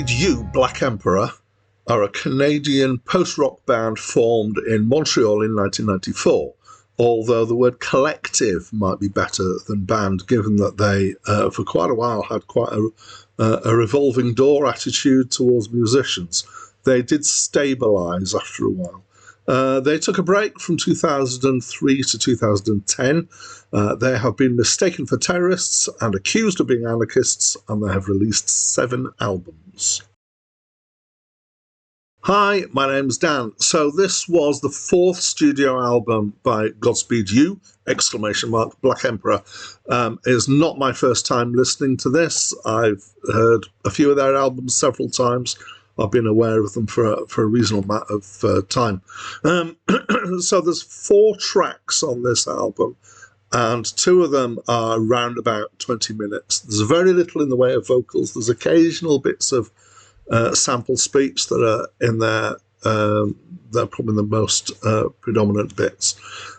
Godspeed You, Black Emperor are a Canadian post-rock band formed in Montreal in 1994, although the word collective might be better than band, given that they, for quite a while, had quite a revolving door attitude towards musicians. They did stabilise after a while. They took a break from 2003 to 2010. They have been mistaken for terrorists and accused of being anarchists, and they have released 7 albums. Hi, my name's Dan. So this was the 4th studio album by Godspeed You, ! Black Emperor. It's not my first time listening to this. I've heard a few of their albums several times. I've been aware of them for a reasonable amount of time. So there's 4 tracks on this album, and 2 of them are around about 20 minutes. There's very little in the way of vocals. There's occasional bits of sample speech that are in there. They're probably the most predominant bits.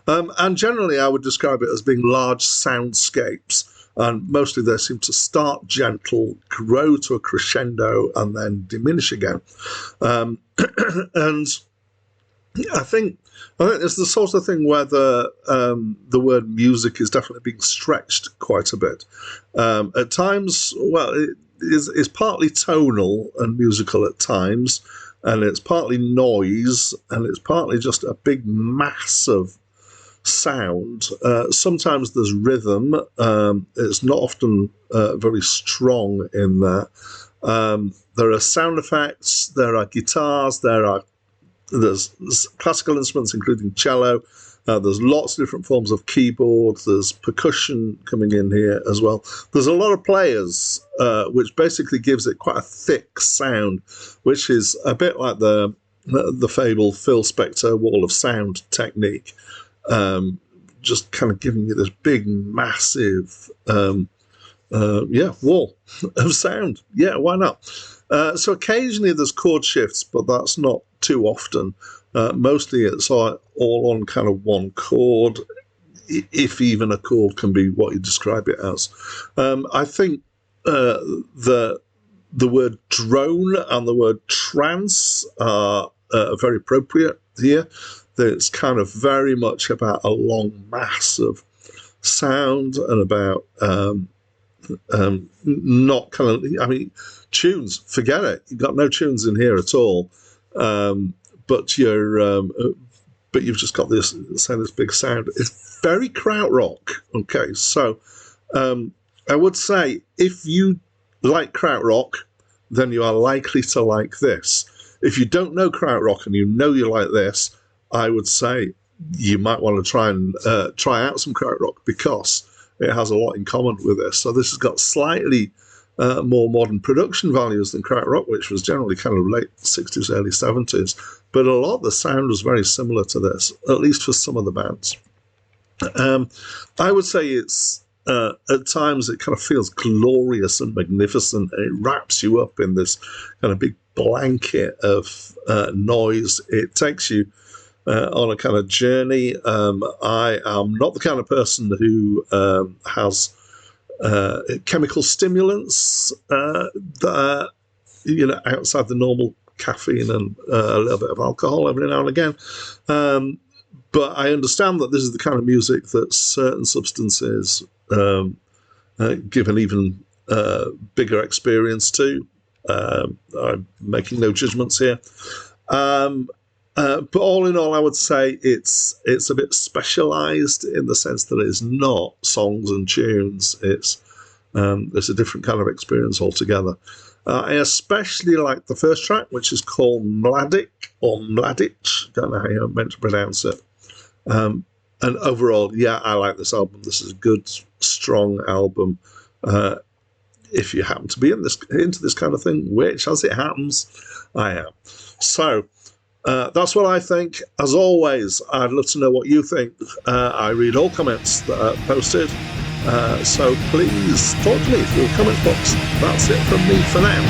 And generally, I would describe it as being large soundscapes. And mostly they seem to start gentle, grow to a crescendo, and then diminish again. And I think it's the sort of thing where the word music is definitely being stretched quite a bit. At times, well, it is partly tonal and musical at times, and it's partly noise, and it's partly just a big mass of sound. Sometimes there's rhythm. It's not often very strong in there. There are sound effects, there are guitars, there's classical instruments including cello, there's lots of different forms of keyboard, there's percussion coming in here as well. There's a lot of players, which basically gives it quite a thick sound, which is a bit like the fabled Phil Spector wall of sound technique. Just kind of giving you this big, massive, wall of sound. Yeah, why not? So occasionally there's chord shifts, but that's not too often. Mostly it's all on kind of one chord, if even a chord can be what you describe it as. I think the word drone and the word trance are very appropriate here. It's kind of very much about a long mass of sound and about not kind of, I mean, tunes, forget it. You've got no tunes in here at all. But you've just got this big sound. It's very krautrock. Okay, so I would say if you like krautrock, then you are likely to like this. If you don't know krautrock and you know you like this, I would say you might want to try out some krautrock, because it has a lot in common with this. So this has got slightly more modern production values than krautrock, which was generally kind of late 60s, early 70s. But a lot of the sound was very similar to this, at least for some of the bands. I would say it's, at times, it kind of feels glorious and magnificent, and it wraps you up in this kind of big blanket of noise. It takes you on a kind of journey. I am not the kind of person who has chemical stimulants that are, outside the normal caffeine and a little bit of alcohol every now and again. But I understand that this is the kind of music that certain substances give an even bigger experience to. I'm making no judgments here. But all in all, I would say it's a bit specialised in the sense that it's not songs and tunes. It's a different kind of experience altogether. I especially like the first track, which is called Mladic or Mladic. Don't know how you're meant to pronounce it. And overall, yeah, I like this album. This is a good, strong album. If you happen to be into this kind of thing, which, as it happens, I am. So that's what I think. As always, I'd love to know what you think. I read all comments that are posted. So please talk to me through the comments box. That's it from me for now.